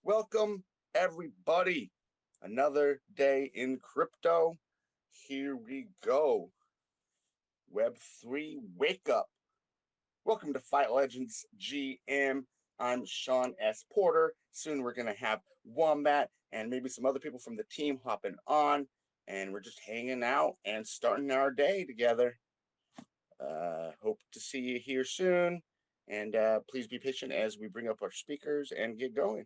Welcome, everybody. Another day in crypto. Here we go. Web3 Wake Up. Welcome to Fight Legends GM. I'm Sean S. Porter. Soon we're going to have Wombat and maybe some other people from the team hopping on. And we're just hanging out and starting our day together. Hope to see you here soon. And please be patient as we bring up our speakers and get going.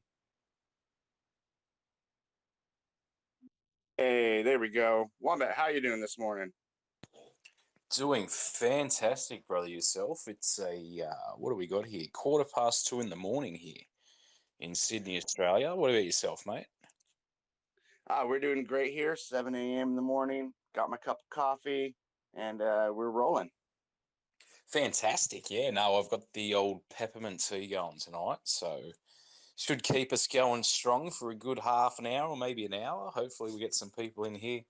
Hey, there we go. Wombat, how you doing this morning? Doing fantastic, brother. Yourself? It's what do we got here? 2:15 in the morning here in Sydney, Australia. What about yourself, mate? We're doing great here. 7 a.m. in the morning. Got my cup of coffee, and we're rolling. Fantastic. Yeah. No, I've got the old peppermint tea going tonight, so should keep us going strong for a good half an hour or maybe an hour. Hopefully, we get some people in here.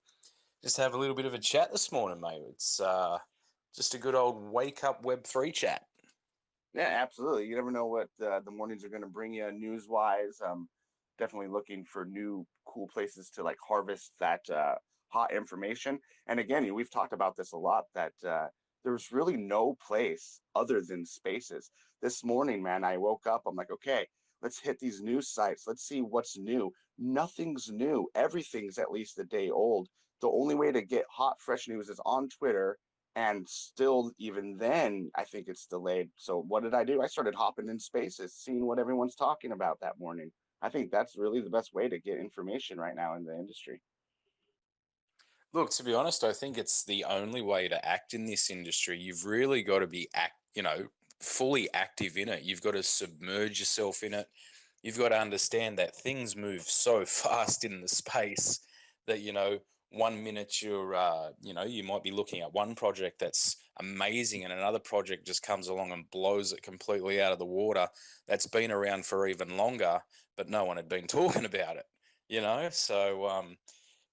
Just have a little bit of a chat this morning, mate. It's just a good old wake up Web3 chat. Yeah, absolutely. You never know what the mornings are going to bring you news-wise. Definitely looking for new cool places to like harvest that hot information. And again, we've talked about this a lot, that there's really no place other than spaces. This morning, man, I woke up, I'm like, okay, let's hit these news sites. Let's see what's new. Nothing's new. Everything's at least a day old. The only way to get hot, fresh news is on Twitter. And still, even then, I think it's delayed. So what did I do? I started hopping in spaces, seeing what everyone's talking about that morning. I think that's really the best way to get information right now in the industry. Look, to be honest, I think it's the only way to act in this industry. You've really got to be fully active in it. You've got to submerge yourself in it. You've got to understand that things move so fast in the space that, 1 minute you might be looking at one project that's amazing and another project just comes along and blows it completely out of the water that's been around for even longer, but no one had been talking about it. So,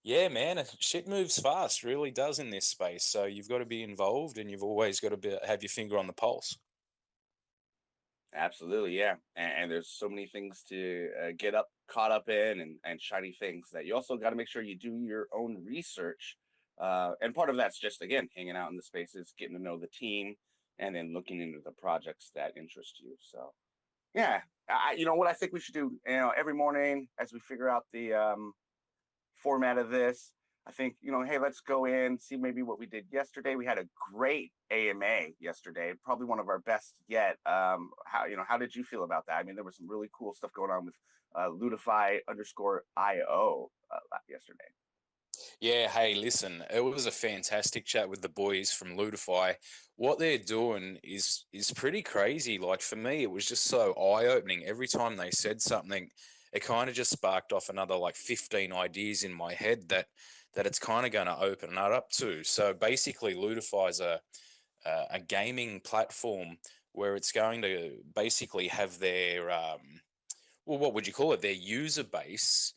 yeah, man, shit moves fast, really does in this space. So you've got to be involved, and you've always got to have your finger on the pulse. Absolutely, yeah. And there's so many things to get caught up in, and shiny things that you also got to make sure you do your own research. And part of that's just, again, hanging out in the spaces, getting to know the team, and then looking into the projects that interest you. So, yeah, you know what I think we should do, every morning as we figure out the format of this. I think, hey, let's go in, see maybe what we did yesterday. We had a great AMA yesterday, probably one of our best yet. How did you feel about that? I mean, there was some really cool stuff going on with Ludify_IO yesterday. Yeah, hey, listen, it was a fantastic chat with the boys from Ludify. What they're doing is pretty crazy. Like for me, it was just so eye-opening. Every time they said something, it kind of just sparked off another like 15 ideas in my head that it's kind of going to open that up to. So basically, Ludify is a gaming platform where it's going to basically have their what would you call it? Their user base.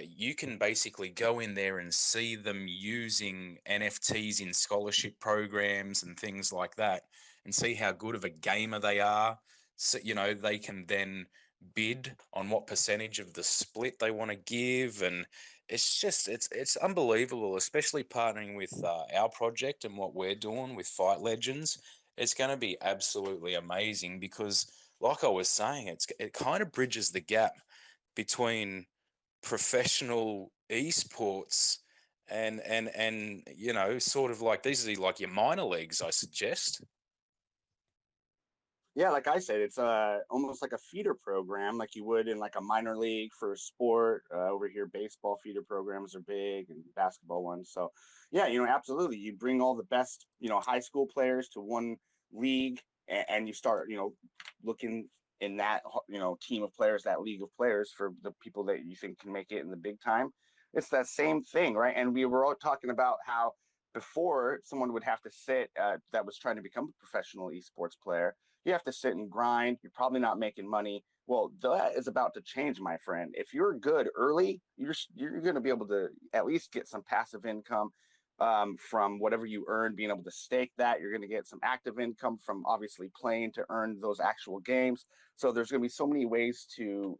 You can basically go in there and see them using NFTs in scholarship programs and things like that, and see how good of a gamer they are. So they can then bid on what percentage of the split they want to give, and it's unbelievable, especially partnering with our project and what we're doing with Fight Legends. It's going to be absolutely amazing because, like I was saying, it kind of bridges the gap between professional esports and sort of like these are like your minor leagues, I suggest. Yeah, like I said, it's almost like a feeder program, like you would in like a minor league for a sport. Over here, baseball feeder programs are big, and basketball ones. So, yeah, absolutely. You bring all the best, high school players to one league, and you start, looking in that, team of players, that league of players for the people that you think can make it in the big time. It's that same thing, right? And we were all talking about how before someone would have to sit that was trying to become a professional esports player, you have to sit and grind. You're probably not making money. Well, that is about to change, my friend. If you're good early, you're going to be able to at least get some passive income from whatever you earn, being able to stake that. You're going to get some active income from obviously playing to earn those actual games. So there's going to be so many ways to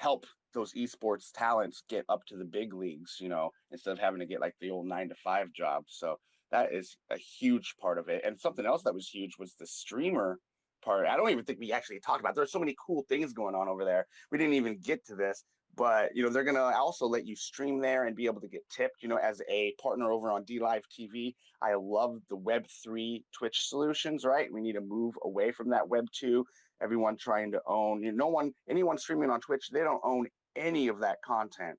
help those esports talents get up to the big leagues, you know, instead of having to get like the old 9 to 5 job. So that is a huge part of it. And something else that was huge was the streamer part. I don't even think we actually talked about. There's so many cool things going on over there. We didn't even get to this, but you know, they're gonna also let you stream there and be able to get tipped. You know, as a partner over on D Live TV, I love the Web3 Twitch solutions. Right, we need to move away from that Web2. Everyone trying to own. You know, anyone streaming on Twitch, they don't own any of that content.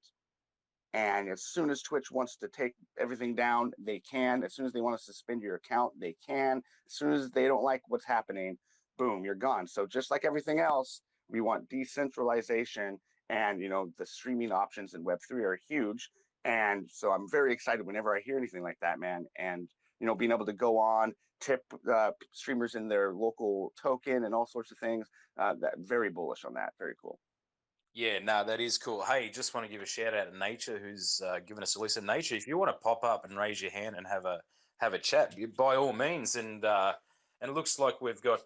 And as soon as Twitch wants to take everything down, they can. As soon as they want to suspend your account, they can. As soon as they don't like what's happening, boom, you're gone. So just like everything else, we want decentralization, and you know, the streaming options in Web3 are huge. And so I'm very excited whenever I hear anything like that, man. And you know, being able to go on, tip streamers in their local token and all sorts of things. That very bullish on that. Very cool. Yeah, no, that is cool. Hey, just want to give a shout out to Nature, who's given us a listen. Nature, if you want to pop up and raise your hand and have a chat, by all means. And it looks like we've got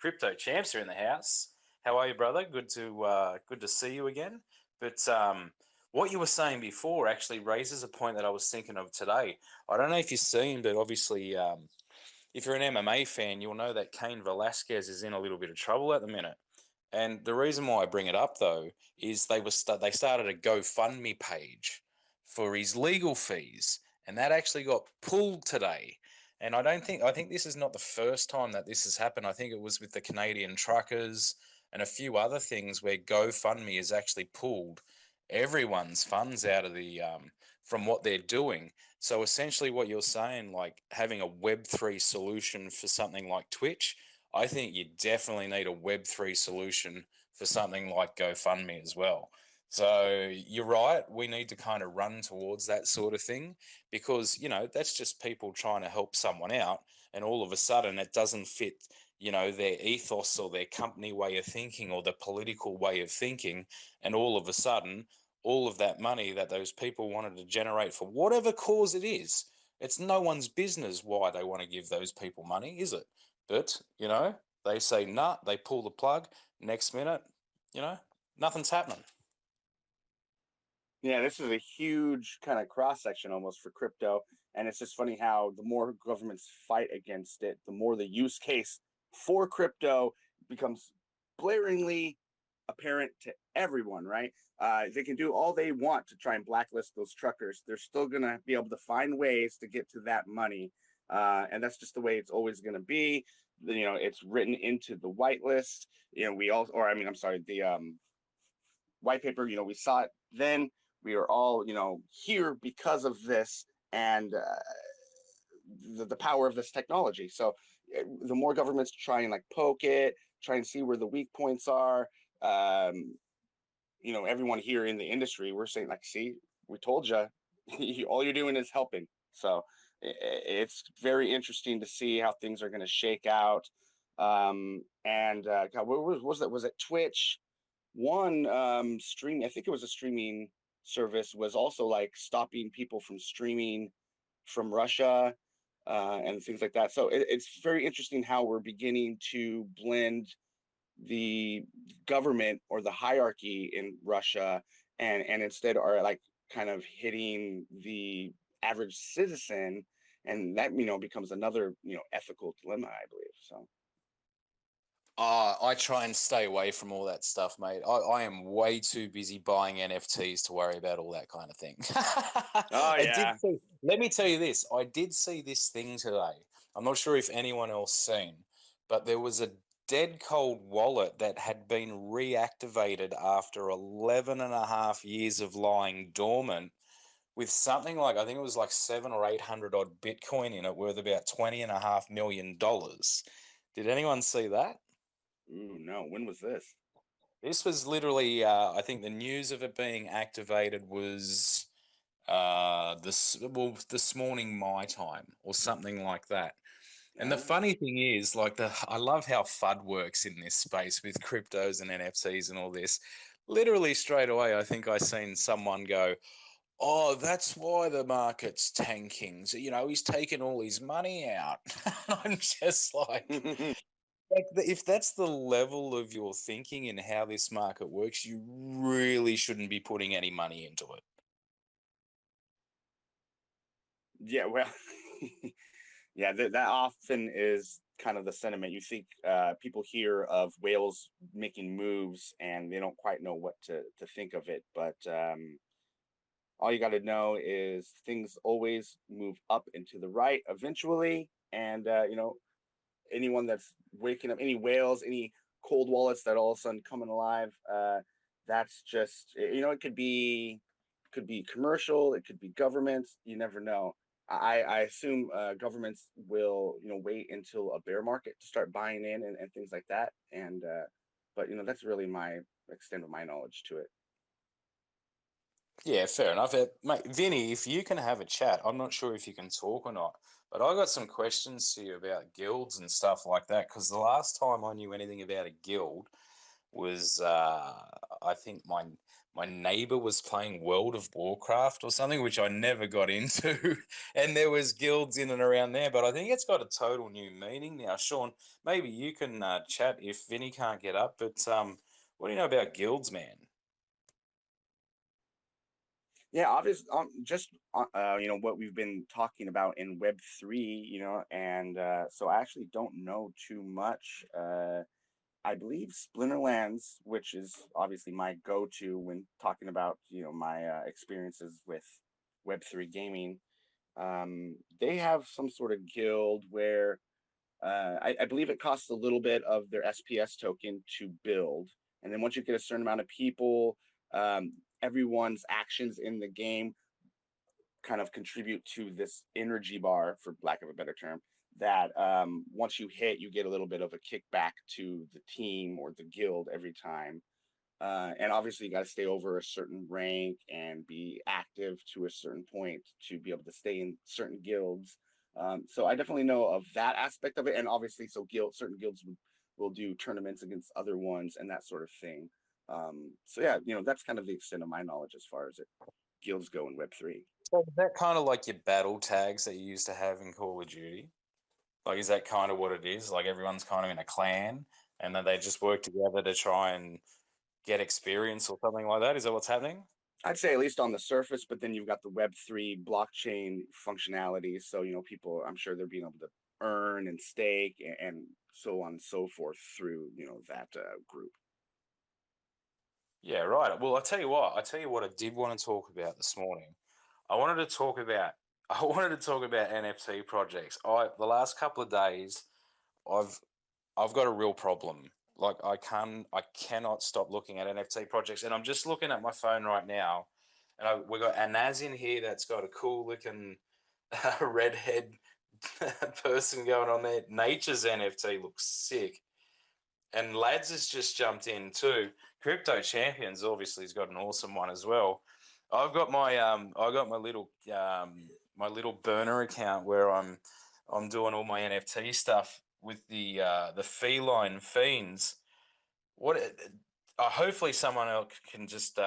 Crypto Champs in the house. How are you, brother? Good to see you again. But what you were saying before actually raises a point that I was thinking of today. I don't know if you've seen, but obviously, if you're an MMA fan, you'll know that Cain Velasquez is in a little bit of trouble at the minute. And the reason why I bring it up though is they started a GoFundMe page for his legal fees, and that actually got pulled today. And I think this is not the first time that this has happened. I think it was with the Canadian truckers and a few other things where GoFundMe has actually pulled everyone's funds out of the from what they're doing. So essentially, what you're saying, like having a Web3 solution for something like Twitch, I think you definitely need a Web3 solution for something like GoFundMe as well. So you're right. We need to kind of run towards that sort of thing because, you know, that's just people trying to help someone out. And all of a sudden it doesn't fit, you know, their ethos or their company way of thinking or the political way of thinking. And all of a sudden, all of that money that those people wanted to generate for whatever cause it is, it's no one's business why they want to give those people money, is it? But, you know, they say, nah, they pull the plug. Next minute, you know, nothing's happening. Yeah, this is a huge kind of cross section almost for crypto. And it's just funny how the more governments fight against it, the more the use case for crypto becomes blaringly apparent to everyone, right? They can do all they want to try and blacklist those truckers. They're still going to be able to find ways to get to that money. And that's just the way it's always going to be. You know, it's written into the whitelist. You know, the white paper, you know, we saw it then. We are all, you know, here because of this and the power of this technology. So the more governments try and like poke it, try and see where the weak points are, you know, everyone here in the industry, we're saying like, see, we told you, all you're doing is helping. So it's very interesting to see how things are going to shake out. God, what was that? Was it Twitch? One stream, I think it was a streaming service, was also like stopping people from streaming from Russia and things like that. So it's very interesting how we're beginning to blend the government or the hierarchy in Russia and instead are like kind of hitting the average citizen, and that, you know, becomes another, you know, ethical dilemma, I believe. So I try and stay away from all that stuff, mate. I am way too busy buying NFTs to worry about all that kind of thing. oh yeah. Let me tell you this. I did see this thing today. I'm not sure if anyone else seen, but there was a dead cold wallet that had been reactivated after 11 and a half years of lying dormant with something like, I think it was like 700 or 800 odd Bitcoin in it, worth about $20.5 million. Did anyone see that? Ooh, no, when was this? This was literally, I think the news of it being activated was this morning my time or something like that. And the funny thing is, like I love how FUD works in this space with cryptos and NFTs and all this. Literally straight away, I think I seen someone go, "Oh, that's why the market's tanking. So, you know, he's taken all his money out." I'm just like, like if that's the level of your thinking and how this market works, you really shouldn't be putting any money into it. Yeah, well, yeah, that often is kind of the sentiment. You think people hear of whales making moves and they don't quite know what to think of it, but all you got to know is things always move up and to the right eventually, and anyone that's waking up, any whales, any cold wallets that all of a sudden coming alive, that's just, it could be commercial, it could be governments, you never know. I assume governments will wait until a bear market to start buying in and things like that, and but that's really my extent of my knowledge to it. Yeah, fair enough. Mate, Vinny, if you can have a chat, I'm not sure if you can talk or not, but I got some questions to you about guilds and stuff like that. Because the last time I knew anything about a guild was, I think my neighbor was playing World of Warcraft or something, which I never got into, and there was guilds in and around there. But I think it's got a total new meaning now. Sean, maybe you can chat if Vinny can't get up. But what do you know about guilds, man? Yeah, obviously, just what we've been talking about in Web3, and so I actually don't know too much. I believe Splinterlands, which is obviously my go-to when talking about my experiences with Web3 gaming. They have some sort of guild where I believe it costs a little bit of their SPS token to build, and then once you get a certain amount of people, everyone's actions in the game kind of contribute to this energy bar, for lack of a better term, that once you hit, you get a little bit of a kickback to the team or the guild every time. And obviously, you got to stay over a certain rank and be active to a certain point to be able to stay in certain guilds. So I definitely know of that aspect of it, and obviously, so certain guilds will do tournaments against other ones and that sort of thing. So yeah, that's kind of the extent of my knowledge as far as guilds go in Web3. So is that kind of like your battle tags that you used to have in Call of Duty? Like, is that kind of what it is? Like everyone's kind of in a clan and then they just work together to try and get experience or something like that? Is that what's happening? I'd say at least on the surface, but then you've got the Web3 blockchain functionality. So, people, I'm sure they're being able to earn and stake and so on and so forth through, that group. Yeah, right. Well, I tell you what I did want to talk about this morning. I wanted to talk about I wanted to talk about NFT projects. The last couple of days I've I've got a real problem. Like I cannot stop looking at NFT projects, and I'm just looking at my phone right now, and we got Anaz in here that's got a cool looking redhead person going on there. Nature's NFT looks sick, and Lads has just jumped in too. Crypto Champions obviously has got an awesome one as well. I got my little burner account where I'm doing all my NFT stuff with the feline fiends. Hopefully someone else can just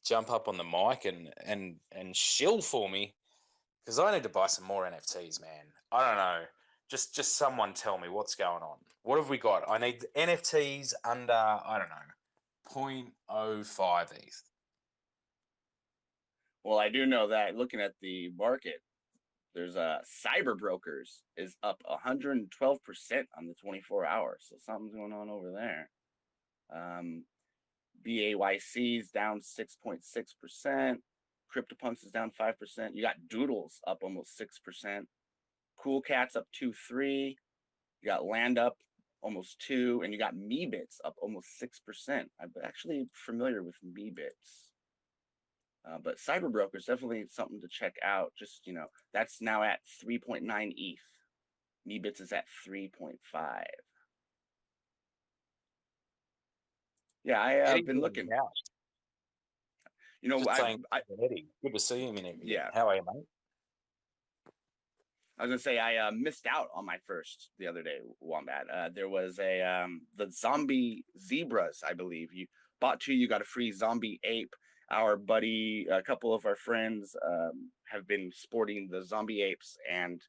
jump up on the mic and shill for me because I need to buy some more NFTs, man. I don't know. Just someone tell me what's going on. What have we got? I need NFTs under, I don't know, 0.05 ETH. Well, I do know that looking at the market, there's cyber brokers is up 112% on the 24 hours. So something's going on over there. BAYC's down 6.6%. CryptoPunks is down 5%. You got Doodles up almost 6%. Cool Cats up 2.3. You got Land up almost 2, and you got Meebits up almost 6%. I'm actually familiar with Meebits. But Cyberbroker is definitely something to check out. Just, that's now at 3.9 ETH. Meebits is at 3.5. Yeah, I have Eddie's been in looking. the house. Just saying, Eddie, good to see him in it. Yeah. How are you, mate? I was gonna say I missed out on my first the other day, Wombat. There was the zombie zebras, I believe. You bought 2, you got a free zombie ape. Our buddy, a couple of our friends have been sporting the zombie apes, and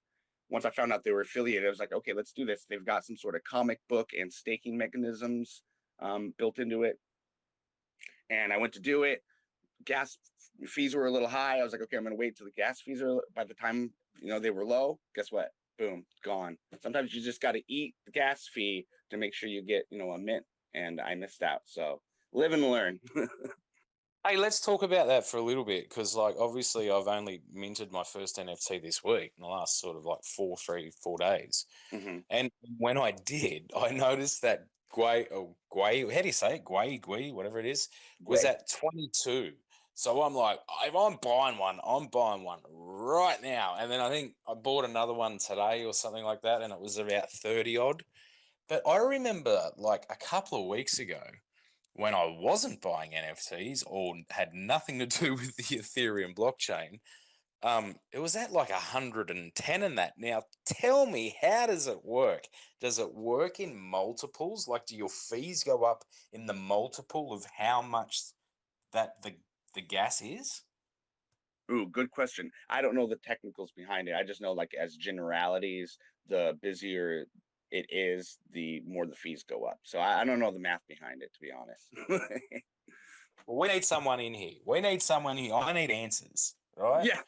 once I found out they were affiliated, I was like, okay, let's do this. They've got some sort of comic book and staking mechanisms built into it. And I went to do it. Gas fees were a little high. I was like, okay, I'm going to wait till the gas fees are, by the time, they were low. Guess what? Boom, gone. Sometimes you just got to eat the gas fee to make sure you get, a mint. And I missed out. So live and learn. Hey, let's talk about that for a little bit, because obviously I've only minted my first NFT this week in the last sort of 4 days. Mm-hmm. And when I did, I noticed that Gwei, how do you say it? Gwei, whatever it is, was at 22. So I'm like, if I'm buying one right now. And then I think I bought another one today or something like that, and it was about 30 odd. But I remember a couple of weeks ago, when I wasn't buying NFTs or had nothing to do with the Ethereum blockchain, it was at 110 in that. Now, tell me, how does it work? Does it work in multiples? Do your fees go up in the multiple of how much that the gas is? Ooh, good question. I don't know the technicals behind it. I just know, as generalities, the busier it is, the more the fees go up. So I don't know the math behind it, to be honest. Well, we need someone in here. I need answers, right? Yeah.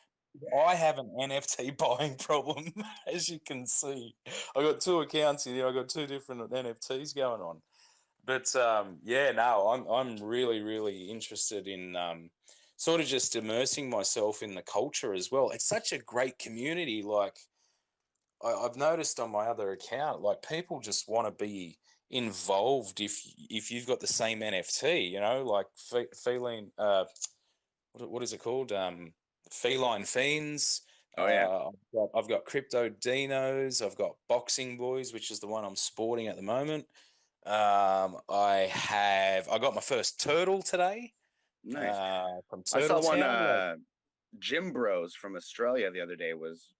I have an NFT buying problem, as you can see. I got 2 accounts here. I got 2 different NFTs going on. But I'm really, really interested in sort of just immersing myself in the culture as well. It's such a great community. I've noticed on my other account, people just want to be involved if you've got the same NFT, feline. What is it called? Feline Fiends. Oh yeah. I've got Crypto Dinos. I've got Boxing Boys, which is the one I'm sporting at the moment. I got my first turtle today. Nice. From I saw Turtle one Town. Jim Bros from Australia the other day was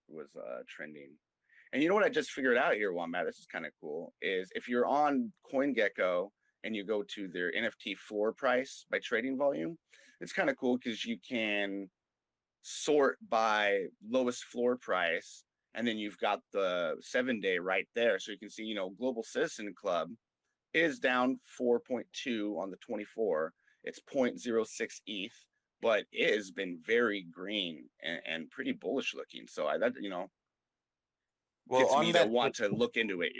trending. And you know what I just figured out here, Wombat? This is kind of cool. Is if you're on CoinGecko and you go to their NFT floor price by trading volume, it's kind of cool because you can sort by lowest floor price, and then you've got the 7-day right there, so you can see, Global Citizen Club is down 4.2 on the 24. It's 0.06 ETH, but it has been very green and pretty bullish looking. So gets me to want to look into it.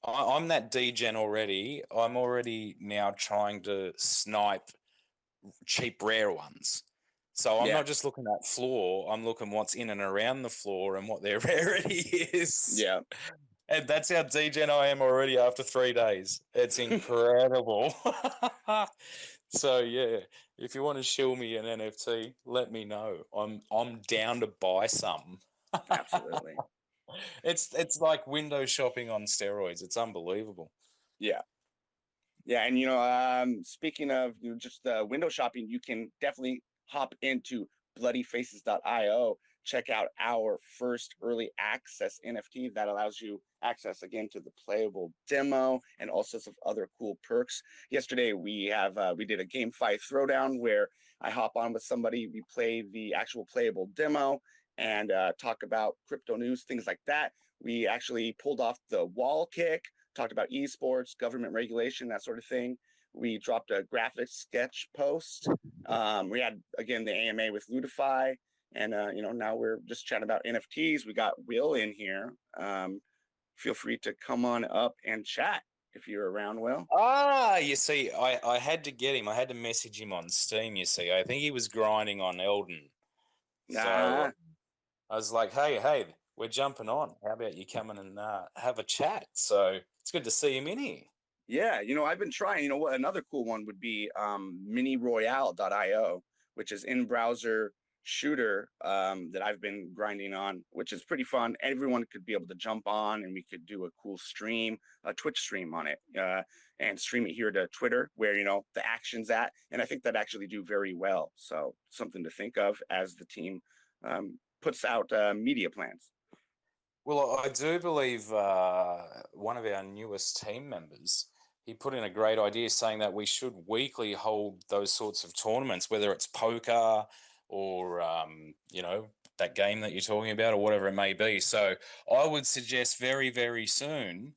I'm that degen already. I'm already now trying to snipe cheap rare ones. So I'm not just looking at floor, I'm looking what's in and around the floor and what their rarity is. Yeah. And that's how degen I am already after 3 days. It's incredible. So yeah, if you want to shill me an NFT, let me know. I'm down to buy some. Absolutely. It's like window shopping on steroids. It's unbelievable. Yeah. Yeah, and speaking of just window shopping, you can definitely hop into bloodyfaces.io. Check out our first early access NFT that allows you access again to the playable demo and all sorts of other cool perks. Yesterday we did a GameFi throwdown where I hop on with somebody, we play the actual playable demo and talk about crypto news, things like that. We actually pulled off the wall kick, talked about eSports, government regulation, that sort of thing. We dropped a graphic sketch post. We had, again, the AMA with Ludify. And, now we're just chatting about NFTs. We got Will in here. Feel free to come on up and chat if you're around, Will. You see, I had to get him. I had to message him on Steam, you see. I think he was grinding on Elden. So I was like, hey, we're jumping on. How about you come in and have a chat? So it's good to see him in here. Yeah, I've been trying. What another cool one would be miniroyale.io, which is in-browser shooter that I've been grinding on, which is pretty fun. Everyone could be able to jump on, and we could do a cool stream, a Twitch stream on it, and stream it here to Twitter, where the action's at. And I think that actually do very well. So something to think of as the team puts out media plans. Well, I do believe one of our newest team members, he put in a great idea saying that we should weekly hold those sorts of tournaments, whether it's poker or, that game that you're talking about, or whatever it may be. So I would suggest very, very soon,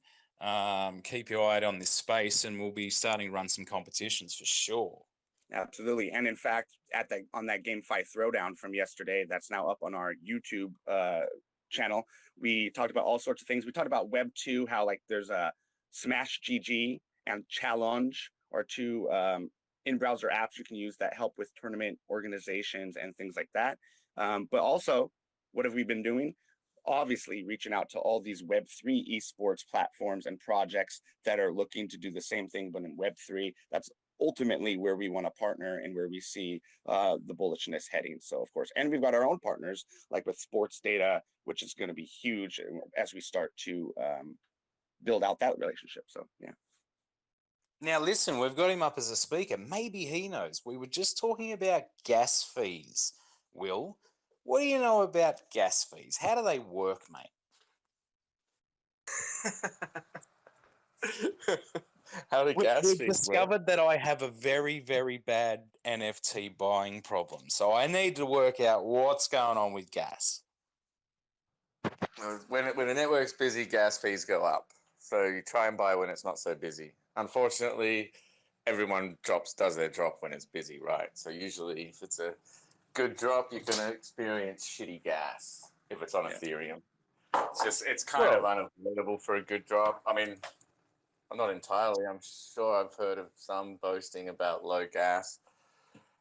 keep your eye out on this space, and we'll be starting to run some competitions for sure. Absolutely. And in fact, on that GameFi Throwdown from yesterday, that's now up on our YouTube channel, we talked about all sorts of things. We talked about Web 2, how like there's a Smash GG and Challenge, or two in-browser apps you can use that help with tournament organizations and things like that. But also, what have we been doing? Obviously reaching out to all these Web3 esports platforms and projects that are looking to do the same thing, but in Web3. That's ultimately where we want to partner and where we see the bullishness heading. So of course, and we've got our own partners, like with sports data, which is going to be huge as we start to build out that relationship. So yeah. Now listen, we've got him up as a speaker. Maybe he knows. We were just talking about gas fees. Will, what do you know about gas fees? How do they work, mate? How do gas We've fees discovered that I have a very, very bad NFT buying problem. So I need to work out what's going on with gas. When a network's busy, gas fees go up. So you try and buy when it's not so busy. Unfortunately, everyone does their drop when it's busy, right? So usually if it's a good drop, you're going to experience shitty gas if it's on Ethereum. It's kind of unavoidable for a good drop. I mean, I'm not entirely. I'm sure I've heard of some boasting about low gas.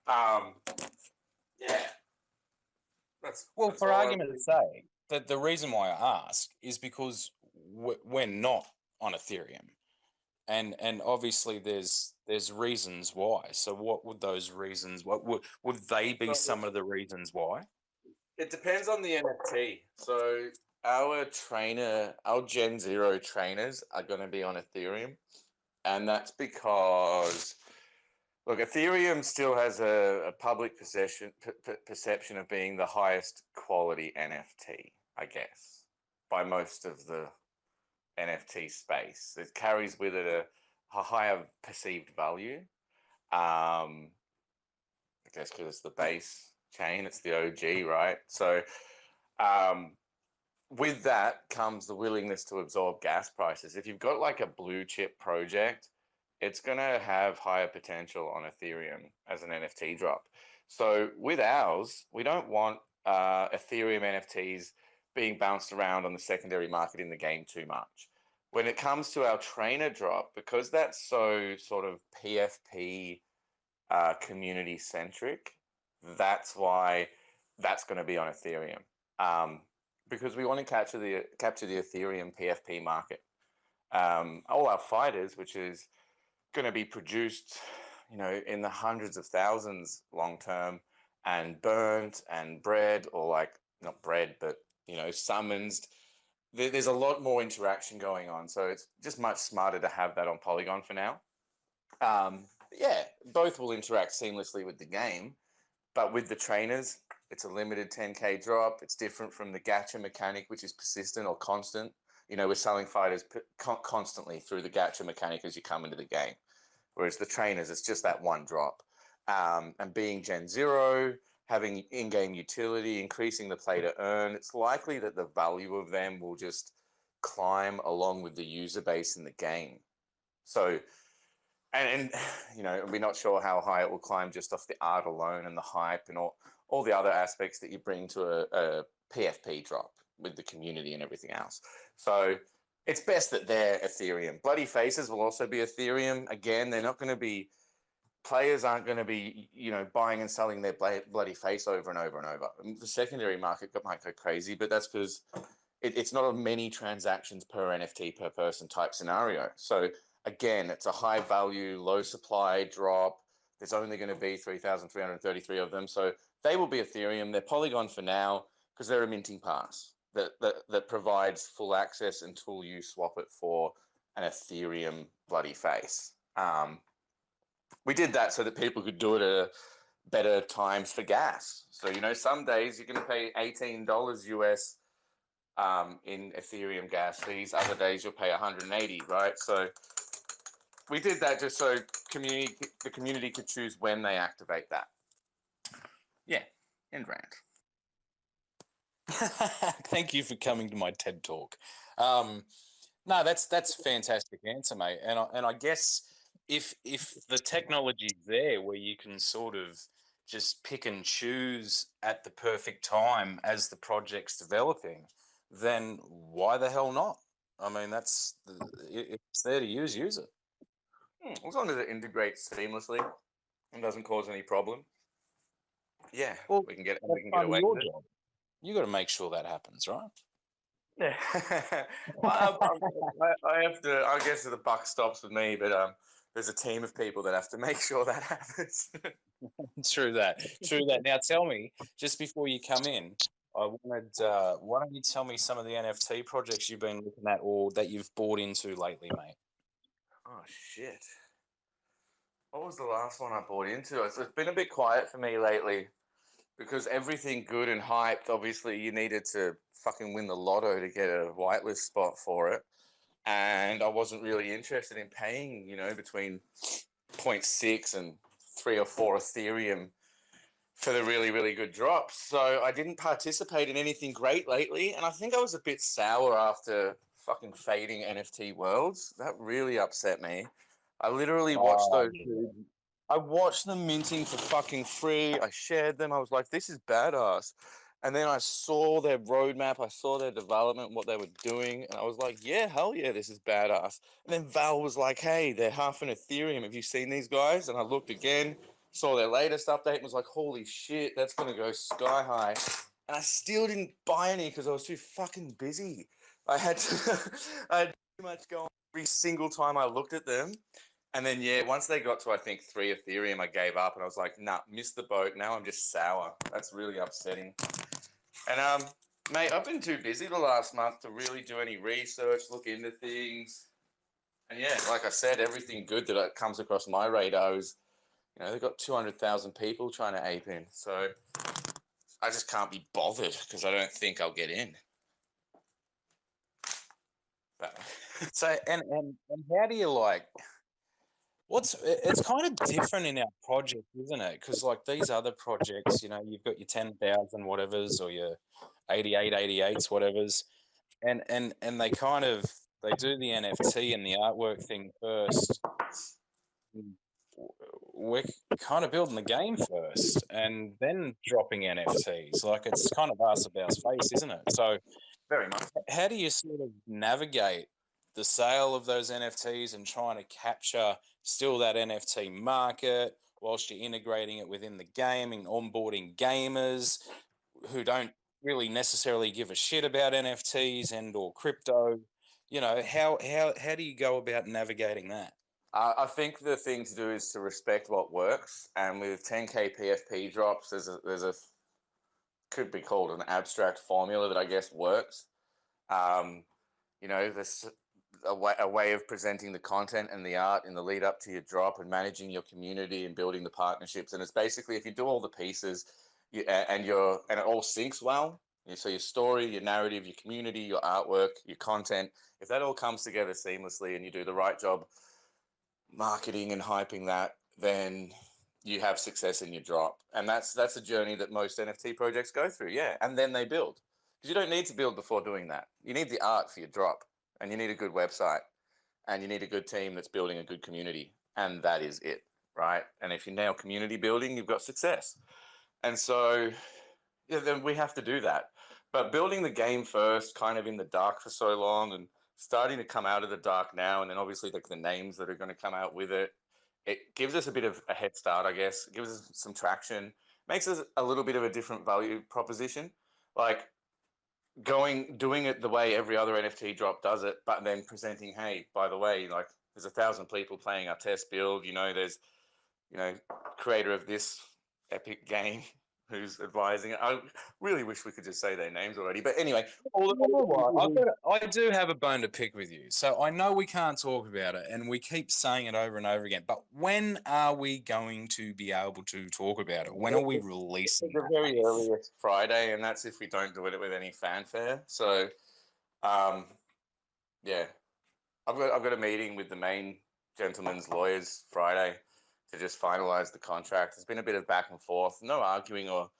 Yeah. That's for argument's sake, the reason why I ask is because we're not on Ethereum, and obviously there's reasons why. So what would those reasons? What would they be? Some of the reasons why? It depends on the NFT. So our Gen 0 trainers are going to be on Ethereum. And that's because, look, Ethereum still has a public perception of being the highest quality NFT, I guess, by most of the NFT space. It carries with it a higher perceived value. I guess because it's the base chain, it's the OG, right? So with that comes the willingness to absorb gas prices. If you've got like a blue chip project, it's going to have higher potential on Ethereum as an NFT drop. So with ours, we don't want Ethereum NFTs being bounced around on the secondary market in the game too much. When it comes to our trainer drop, because that's so sort of PFP community centric, that's why that's going to be on Ethereum. Because we want to capture the Ethereum PFP market. All our fighters, which is going to be produced, in the hundreds of thousands long term, and burnt and bred, or like not bred, but summons. There's a lot more interaction going on, so it's just much smarter to have that on Polygon for now. Yeah, both will interact seamlessly with the game, but with the trainers, it's a limited 10K drop. It's different from the gacha mechanic, which is persistent or constant. We're selling fighters constantly through the gacha mechanic as you come into the game. Whereas the trainers, it's just that one drop. And being Gen 0, having in-game utility, increasing the play to earn, it's likely that the value of them will just climb along with the user base in the game. So, and we're not sure how high it will climb just off the art alone and the hype and all the other aspects that you bring to a PFP drop with the community and everything else. So it's best that they're Ethereum. Bloody Faces will also be Ethereum. Again, they're not going to be, players aren't going to be, buying and selling their bloody face over and over and over. The secondary market might go crazy, but that's because it's not a many transactions per NFT per person type scenario. So again, it's a high value, low supply drop. There's only going to be 3,333 of them. So they will be Ethereum. They're Polygon for now because they're a minting pass that provides full access until you swap it for an Ethereum bloody face. We did that so that people could do it at better times for gas. So, some days you're going to pay $18 US in Ethereum gas fees. Other days you'll pay 180, right? So we did that just so the community could choose when they activate that. Yeah, end rant. Thank you for coming to my TED Talk. No, that's a fantastic answer, mate. And I guess if the technology's there where you can sort of just pick and choose at the perfect time as the project's developing, then why the hell not? I mean, if it's there to use it. As long as it integrates seamlessly and doesn't cause any problem, yeah, Well, we can get that's part of away your with it. job. You got to make sure that happens, right? Yeah, I have to. I guess the buck stops with me, but there's a team of people that have to make sure that happens. True that. Now, tell me, just before you come in, I wanted. Why don't you tell me some of the NFT projects you've been looking at or that you've bought into lately, mate? Oh shit! What was the last one I bought into? It's been a bit quiet for me lately because everything good and hyped. Obviously, you needed to fucking win the lotto to get a whitelist spot for it, and I wasn't really interested in paying, between 0.6 and 3 or 4 Ethereum for the really, really good drops. So I didn't participate in anything great lately, and I think I was a bit sour after fucking fading NFT worlds. That really upset me. I literally watched those dudes. I watched them minting for fucking free. I shared them. I was like, this is badass. And then I saw their roadmap. I saw their development, what they were doing. And I was like, yeah, hell yeah, this is badass. And then Val was like, hey, they're half an Ethereum. Have you seen these guys? And I looked again, saw their latest update and was like, holy shit, that's going to go sky high. And I still didn't buy any because I was too fucking busy. I had too much going every single time I looked at them. And then, yeah, once they got to, I think, 3 Ethereum, I gave up and I was like, nah, missed the boat. Now I'm just sour. That's really upsetting. And, mate, I've been too busy the last month to really do any research, look into things. And, yeah, like I said, everything good that comes across my radar is, they've got 200,000 people trying to ape in. So I just can't be bothered because I don't think I'll get in. But... So, and how do you like... It's kind of different in our project, isn't it? Because like these other projects, you've got your 10,000 whatevers or your 8888s whatevers, and they do the NFT and the artwork thing first. We're kind of building the game first and then dropping NFTs. Like it's kind of ass about face, isn't it? So very much. How do you sort of navigate the sale of those NFTs and trying to capture still that NFT market whilst you're integrating it within the game and onboarding gamers who don't really necessarily give a shit about NFTs and or crypto? How do you go about navigating that? I think the thing to do is to respect what works. And with 10K PFP drops, there's a could be called an abstract formula that I guess works. There's a way of presenting the content and the art in the lead up to your drop and managing your community and building the partnerships. And it's basically if you do all the pieces and it all syncs well. So your story, your narrative, your community, your artwork, your content, if that all comes together seamlessly and you do the right job marketing and hyping that, then you have success in your drop. And that's a journey that most NFT projects go through. Yeah. And then they build. Because you don't need to build before doing that. You need the art for your drop, and you need a good website, and you need a good team that's building a good community. And that is it, right? And if you nail community building, you've got success. And so, yeah, then we have to do that. But building the game first, kind of in the dark for so long, and starting to come out of the dark now, and then obviously like the names that are going to come out with it, it gives us a bit of a head start, I guess. It gives us some traction, makes us a little bit of a different value proposition. Like, doing it the way every other NFT drop does it, but then presenting, hey, by the way, like there's 1,000 people playing our test build. There's, creator of this epic game who's advising it. I really wish we could just say their names already, but anyway. I do have a bone to pick with you. So I know we can't talk about it, and we keep saying it over and over again. But when are we going to be able to talk about it? When are we releasing the very earliest Friday, and that's if we don't do it with any fanfare. So, yeah, I've got a meeting with the main gentleman's lawyers Friday to just finalize the contract. There's been a bit of back and forth, no arguing or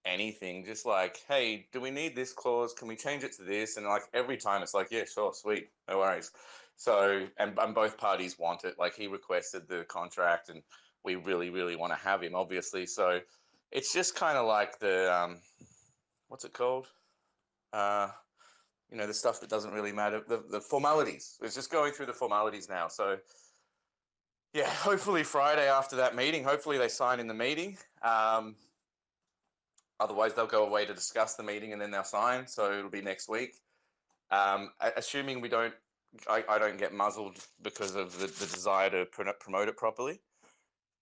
anything, just like, hey, do we need this clause? Can we change it to this? And like every time it's like, yeah, sure, sweet, no worries. So, and both parties want it. Like he requested the contract and we really, really want to have him, obviously. So it's just kind of like the, what's it called? You know, the stuff that doesn't really matter, the formalities. It's just going through the formalities now. So yeah, hopefully Friday after that meeting, hopefully they sign in the meeting. Otherwise, they'll go away to discuss the meeting and then they'll sign. So it'll be next week. Assuming we don't, I don't get muzzled because of the desire to promote it properly.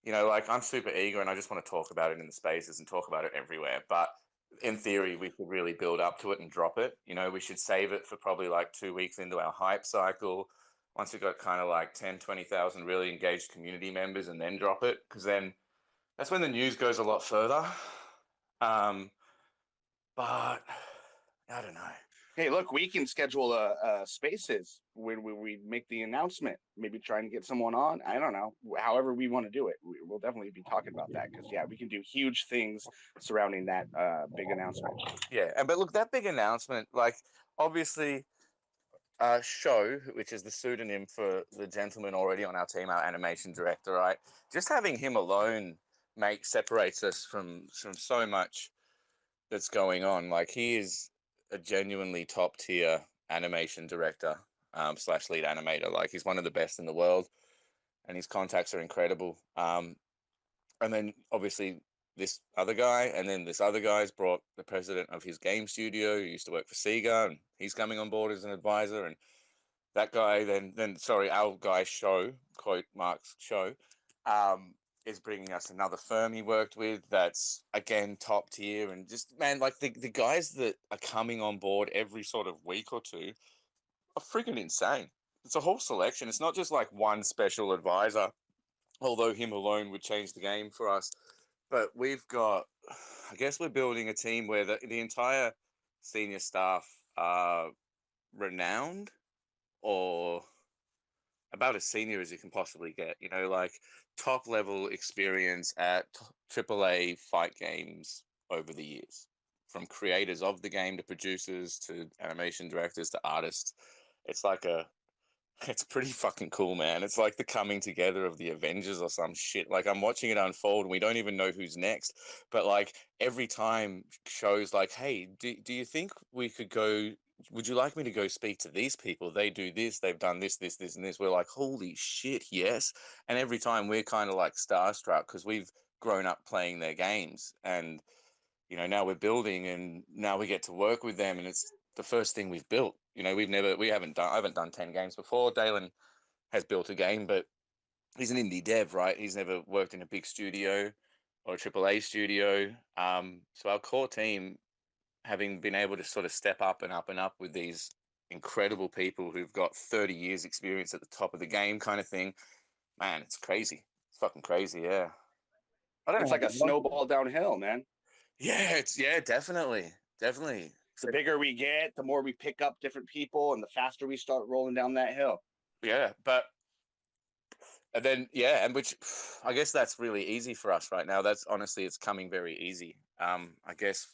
You know, like I'm super eager and I just want to talk about it in the spaces and talk about it everywhere. But in theory, we could really build up to it and drop it. You know, we should save it for probably like 2 weeks into our hype cycle. Once we've got kind of like 10, 20,000 really engaged community members and then drop it. Because then that's when the news goes a lot further. But I don't know. Hey, look, we can schedule a spaces where we make the announcement. Maybe try and get someone on. I don't know. However we want to do it, we'll definitely be talking about that because yeah, we can do huge things surrounding that big announcement. Yeah, but look, that big announcement, like obviously, Show, which is the pseudonym for the gentleman already on our team, our animation director, right? Just having him alone separates us from so much that's going on. Like he is a genuinely top tier animation director slash lead animator. Like he's one of the best in the world, and his contacts are incredible. And then obviously this other guy, and then this other guy's brought the president of his game studio who used to work for Sega, and he's coming on board as an advisor. And that guy, then sorry, our guy Show, quote Mark's Show, is bringing us another firm he worked with that's again top tier. And just man, like the guys that are coming on board every sort of week or two are freaking insane. It's a whole selection. It's not just like one special advisor, although him alone would change the game for us. But we've got, I guess we're building a team where the entire senior staff are renowned or about as senior as you can possibly get, you know, like top level experience at AAA fight games over the years, from creators of the game to producers to animation directors to artists. It's like it's pretty fucking cool, man. It's like the coming together of the Avengers or some shit. Like I'm watching it unfold and we don't even know who's next. But like every time shows like, hey, do you think we could go, would you like me to go speak to these people? They do this, they've done this, this, this, and this. We're like, holy shit, yes. And every time we're kind of like starstruck because we've grown up playing their games. And, you know, now we're building and now we get to work with them and it's the first thing we've built. You know, I haven't done 10 games before. Dalen has built a game, but he's an indie dev, right? He's never worked in a big studio or a AAA studio. So our core team, having been able to sort of step up and up and up with these incredible people who've got 30 years experience at the top of the game kind of thing, man, it's crazy. It's fucking crazy, yeah. It's like a snowball downhill, man. Yeah, definitely. The bigger we get, the more we pick up different people and the faster we start rolling down that hill. Yeah, but and then and which I guess that's really easy for us right now. That's honestly, it's coming very easy. I guess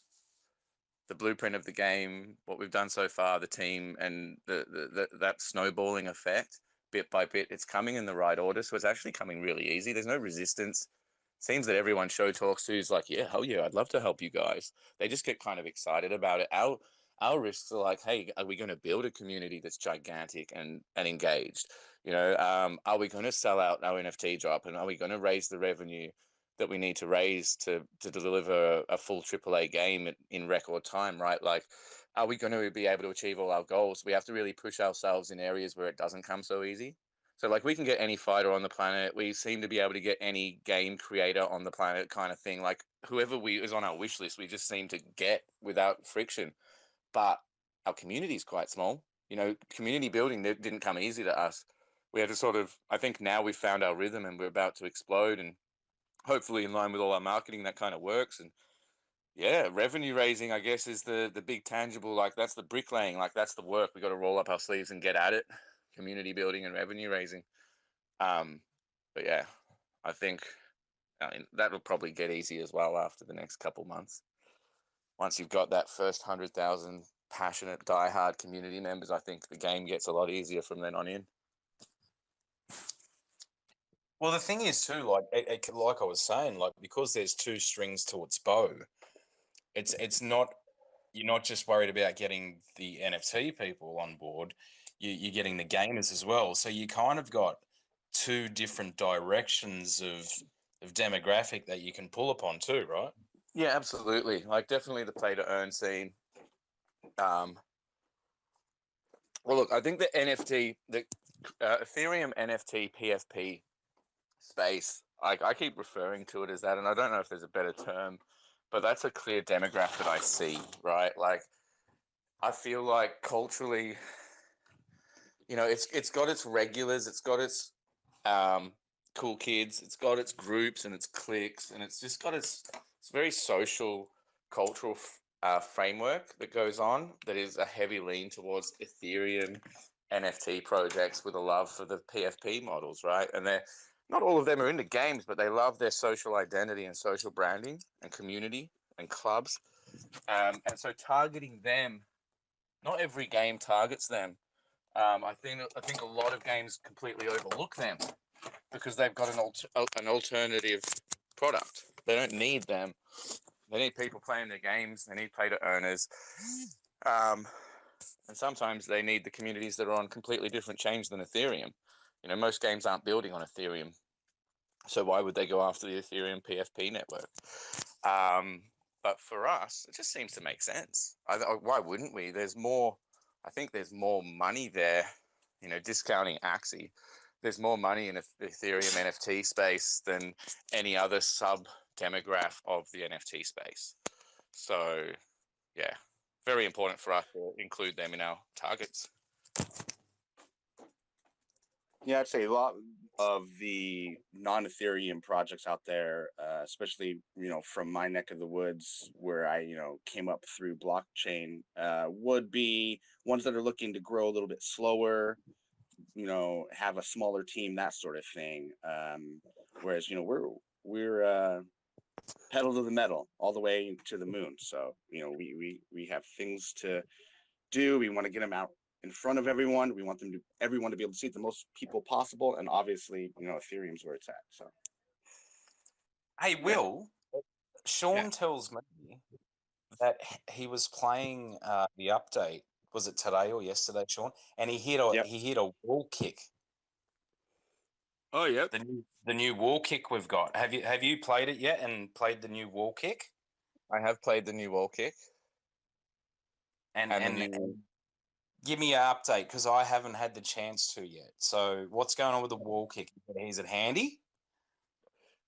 the blueprint of the game, what we've done so far, the team, and that snowballing effect, bit by bit, it's coming in the right order. So it's actually coming really easy. There's no resistance. Seems that everyone Show talks to is like, yeah, hell yeah, I'd love to help you guys. They just get kind of excited about it. Our risks are like, hey, are we going to build a community that's gigantic and engaged? You know, are we going to sell out our NFT drop, and are we going to raise the revenue that we need to raise to deliver a full AAA game in record time, right? Like, are we going to be able to achieve all our goals? We have to really push ourselves in areas where it doesn't come so easy. So like we can get any fighter on the planet. We seem to be able to get any game creator on the planet kind of thing. Like whoever is on our wish list, we just seem to get without friction. But our community is quite small. You know, community building didn't come easy to us. We had to sort of, I think now we've found our rhythm and we're about to explode, and hopefully in line with all our marketing, that kind of works. And yeah, revenue raising, I guess, is the big tangible, like that's the bricklaying, like that's the work. We got to roll up our sleeves and get at it. Community building and revenue raising. But yeah, I mean, that'll probably get easy as well after the next couple months. once you've got that first 100,000 passionate, diehard community members, I think the game gets a lot easier from then on in. Well, the thing is too, like like I was saying, like because there's two strings to its bow, it's not, you're not just worried about getting the NFT people on board, you're getting the gamers as well. So you kind of got two different directions of demographic that you can pull upon too, right? Yeah, absolutely. Like definitely the play to earn scene. Well, look, I think the Ethereum NFT PFP space, I keep referring to it as that, and I don't know if there's a better term, but that's a clear demographic that I see, right? Like, I feel like culturally, you know, it's got its regulars, it's got its cool kids, it's got its groups and its cliques, and it's just got its very social, cultural framework that goes on that is a heavy lean towards Ethereum NFT projects with a love for the PFP models, right? And they're not all of them are into games, but they love their social identity and social branding and community and clubs. And so targeting them, not every game targets them. I think a lot of games completely overlook them because they've got an alternative product. They don't need them. They need people playing their games. They need play to earners. And sometimes they need the communities that are on completely different chains than Ethereum. You know, most games aren't building on Ethereum. So why would they go after the Ethereum PFP network? But for us, it just seems to make sense. Why wouldn't we? I think there's more money there, you know, discounting Axie. There's more money in the Ethereum NFT space than any other sub-demographic of the NFT space. So, yeah, very important for us to include them in our targets. Yeah, I'd say a lot of the non-Ethereum projects out there, especially, you know, from my neck of the woods where I, you know, came up through blockchain, would be ones that are looking to grow a little bit slower, you know, have a smaller team, that sort of thing. Whereas, you know, we're pedal to the metal all the way to the moon. So, you know, we have things to do. We want to get them out in front of everyone. We want everyone to be able to see it, the most people possible. And obviously, you know, Ethereum's where it's at. So, Hey, Will, Sean Yeah. tells me that he was playing the update. Was it today or yesterday, Sean? And he hit a wall kick. Oh, yep. The new wall kick we've got. Have you played it yet and played the new wall kick? I have played the new wall kick. And give me an update because I haven't had the chance to yet. So what's going on with the wall kick? Is it handy?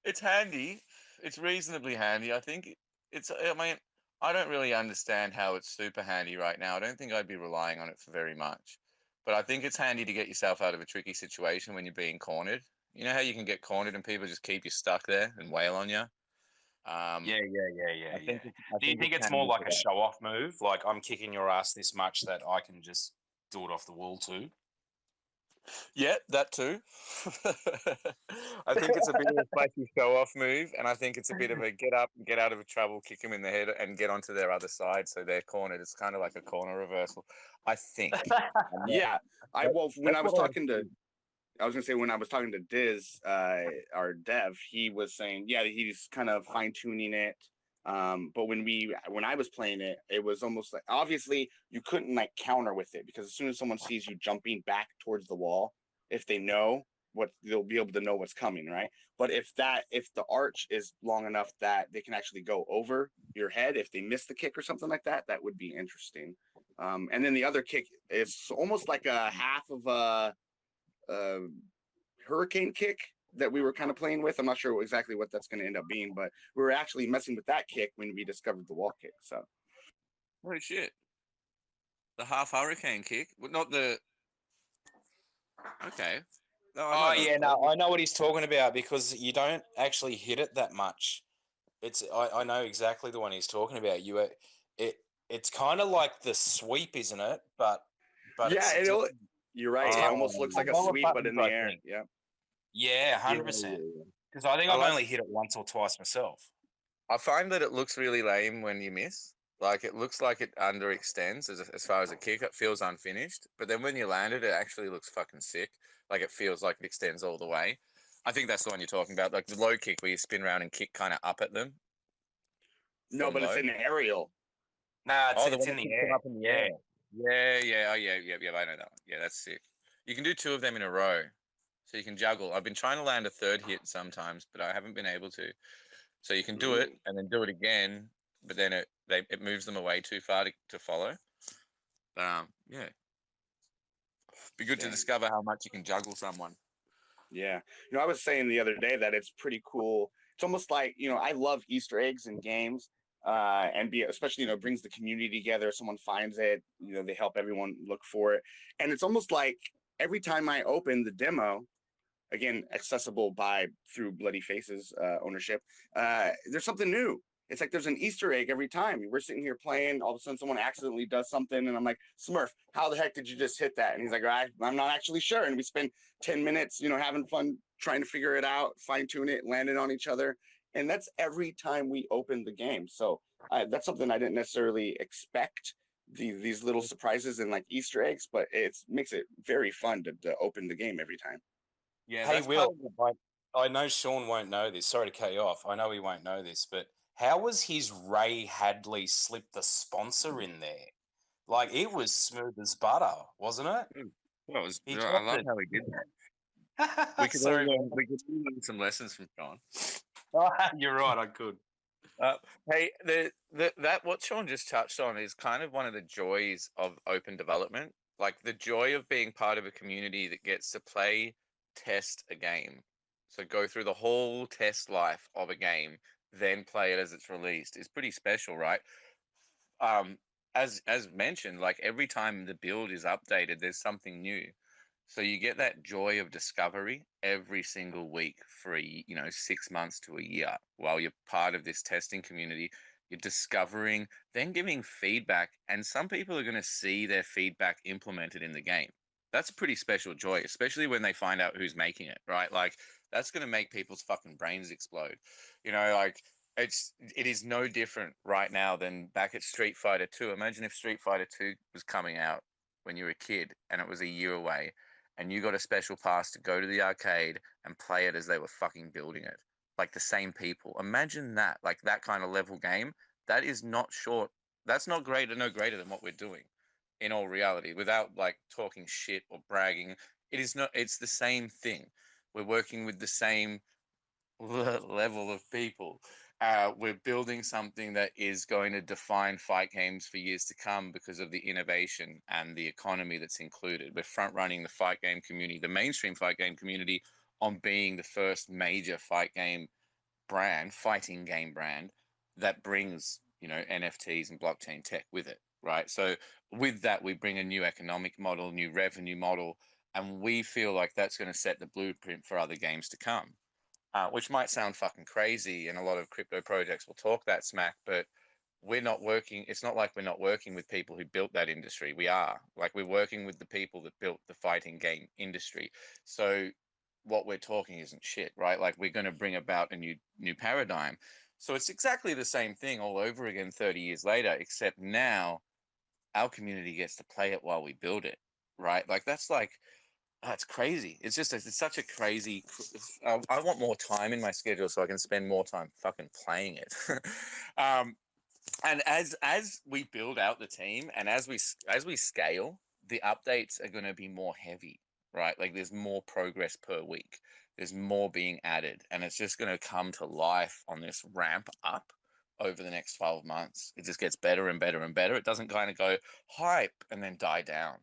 It's handy. It's reasonably handy. I think I mean, I don't really understand how it's super handy right now. I don't think I'd be relying on it for very much. But I think it's handy to get yourself out of a tricky situation when you're being cornered. You know how you can get cornered and people just keep you stuck there and wail on you? Yeah. Do you think it's handy more like for a that. show-off move? Like I'm kicking your ass this much that I can just do it off the wall too? Yeah, that too. I think it's a bit of a flashy show-off move, and I think it's a bit of a get up, get out of trouble, kick them in the head, and get onto their other side so they're cornered. It's kind of like a corner reversal, I think. yeah, when I was talking to Diz, our dev, he was saying, yeah, he's kind of fine tuning it. But when I was playing it, it was almost like, obviously you couldn't like counter with it because as soon as someone sees you jumping back towards the wall, if they know they'll be able to know what's coming, right? But if the arch is long enough that they can actually go over your head, if they miss the kick or something like that, that would be interesting. And then the other kick is almost like a half of a hurricane kick that we were kind of playing with. I'm not sure exactly what that's going to end up being, but we were actually messing with that kick when we discovered the wall kick. So, Holy shit! The half hurricane kick, well, not the. Okay. No, I know what he's talking about because you don't actually hit it that much. I know exactly the one he's talking about. It's kind of like the sweep, isn't it? But yeah, you're right. It almost looks like a sweep, but in the air. Yeah. Yeah, 100%. Because I think I've only hit it once or twice myself. I find that it looks really lame when you miss. Like it looks like it underextends as far as a kick. It feels unfinished, but then when you land it, it actually looks fucking sick. Like it feels like it extends all the way. I think that's the one you're talking about, like the low kick where you spin around and kick kind of up at them No, from but it's low. an aerial. Nah, Oh, the it's one in that the kicks them air. up in the air. Yeah. Oh, yeah. I know that one. Yeah, that's sick. You can do 2 of them in a row, so you can juggle. I've been trying to land a third hit sometimes, but I haven't been able to. So you can do it and then do it again, but then it moves them away too far to follow. Yeah, be good to Dang. discover how much you can juggle someone. Yeah. I was saying the other day that it's pretty cool. It's almost like, I love Easter eggs in games, and especially, brings the community together. Someone finds it, they help everyone look for it. And it's almost like every time I open the demo, again, accessible through Bloody Faces ownership, there's something new. It's like there's an Easter egg every time. We're sitting here playing, all of a sudden someone accidentally does something, and I'm like, Smurf, how the heck did you just hit that? And he's like, I'm not actually sure. And we spend 10 minutes, having fun trying to figure it out, fine tune it, land it on each other. And that's every time we open the game. So that's something I didn't necessarily expect, these little surprises and like Easter eggs, but it makes it very fun to open the game every time. Yeah, Hey, that's part Will, of the I know Sean won't know this. Sorry to cut you off. I know he won't know this, but how was his Ray Hadley slip the sponsor in there? Like, it was smooth as butter, wasn't it? Well, He I dropped love it. how he did that. We could all Sorry. learn some lessons from Sean. You're right, I could. Hey, that what Sean just touched on is kind of one of the joys of open development. Like the joy of being part of a community that gets to play, test a game. So go through the whole test life of a game, then play it as it's released is pretty special, right? Um, as mentioned, like every time the build is updated, there's something new. So you get that joy of discovery every single week for 6 months to a year while you're part of this testing community. You're discovering, then giving feedback, and some people are going to see their feedback implemented in the game. That's a pretty special joy, especially when they find out who's making it, right? Like that's going to make people's fucking brains explode. Like it is no different right now than back at Street Fighter 2. Imagine if Street Fighter 2 was coming out when you were a kid and it was a year away and you got a special pass to go to the arcade and play it as they were fucking building it. Like the same people. Imagine that, like that kind of level game. That is not short. That's not greater, no greater than what we're doing in all reality, without like talking shit or bragging. It is not, it's the same thing. We're working with the same level of people. We're building something that is going to define fight games for years to come because of the innovation and the economy that's included. We're front running the fight game community, the mainstream fight game community, on being the first major fighting game brand that brings, NFTs and blockchain tech with it, right? So with that, we bring a new economic model, new revenue model, and we feel like that's going to set the blueprint for other games to come. Which might sound fucking crazy, and a lot of crypto projects will talk that smack, but we're not working. It's not like we're not working with people who built that industry. We are. Like, we're working with the people that built the fighting game industry. So what we're talking isn't shit, right? Like, we're going to bring about a new paradigm. So it's exactly the same thing all over again 30 years later, except now our community gets to play it while we build it, right? Like, that's like, it's crazy. It's such a crazy. I want more time in my schedule so I can spend more time fucking playing it. um, and as we build out the team and as we scale, the updates are going to be more heavy, right? Like there's more progress per week. There's more being added, and it's just going to come to life on this ramp up over the next 12 months. It just gets better and better and better. It doesn't kind of go hype and then die down.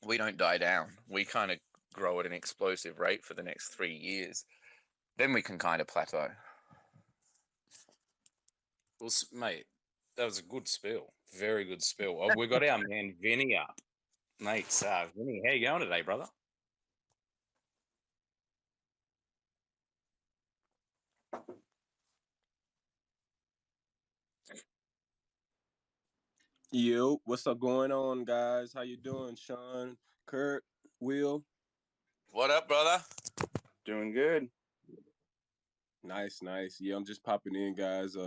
We don't die down. We kind of grow at an explosive rate for the next 3 years. Then we can kind of plateau. Well, mate, that was a good spill. Very good spill. Oh, we got our man Vinny up. Mate, Vinny, how you going today, brother? Yo, what's up going on, guys? How you doing, Sean, Kurt, Will? What up, brother? Doing good. Nice. Yeah, I'm just popping in, guys.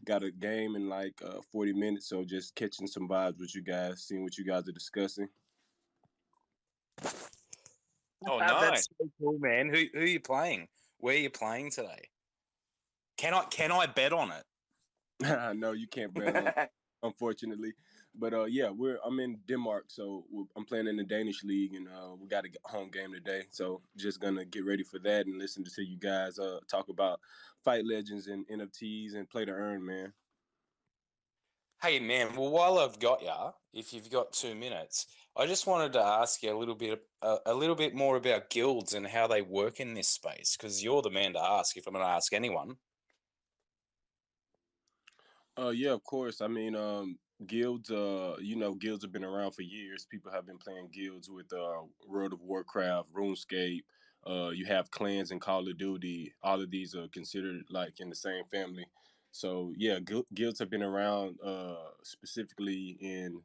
got a game in like 40 minutes, so just catching some vibes with you guys, seeing what you guys are discussing. Oh, That's nice. so cool, man. Who are you playing? Where are you playing today? Can I bet on it? No, you can't bet on it, unfortunately. But yeah, I'm in Denmark, so I'm playing in the Danish league, and we got a home game today. So just gonna get ready for that and listen to you guys talk about Fight Legends and NFTs and play to earn, man. Hey, man. Well, while I've got ya, if you've got 2 minutes, I just wanted to ask you a little bit more about guilds and how they work in this space, because you're the man to ask if I'm going to ask anyone. Yeah, of course. I mean, guilds. Guilds have been around for years. People have been playing guilds with World of Warcraft, RuneScape. You have clans in Call of Duty. All of these are considered like in the same family. So yeah, guilds have been around specifically in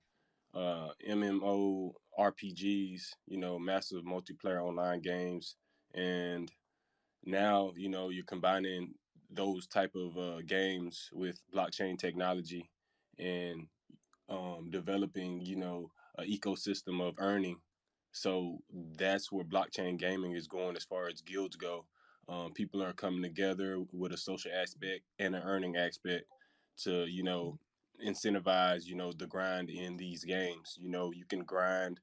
MMO RPGs. Massive multiplayer online games, and now you're combining those type of games with blockchain technology and developing an ecosystem of earning. So that's where blockchain gaming is going as far as guilds go. People are coming together with a social aspect and an earning aspect to incentivize the grind in these games. You can grind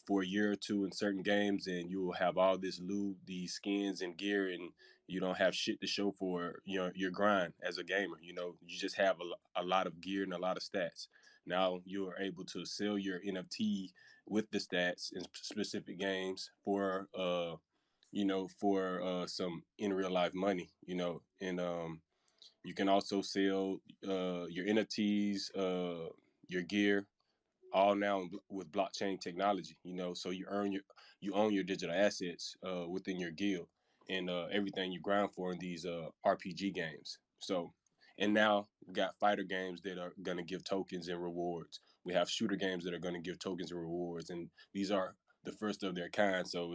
for a year or two in certain games, and you will have all this loot, these skins and gear, and you don't have shit to show for your grind as a gamer. You just have a lot of gear and a lot of stats. Now you are able to sell your NFT with the stats in specific games for some in real life money. And you can also sell your NFTs, your gear, all now with blockchain technology. So you own your digital assets within your guild, and everything you grind for in these RPG games. So, and now we got fighter games that are going to give tokens and rewards. We have shooter games that are going to give tokens and rewards, and these are the first of their kind. So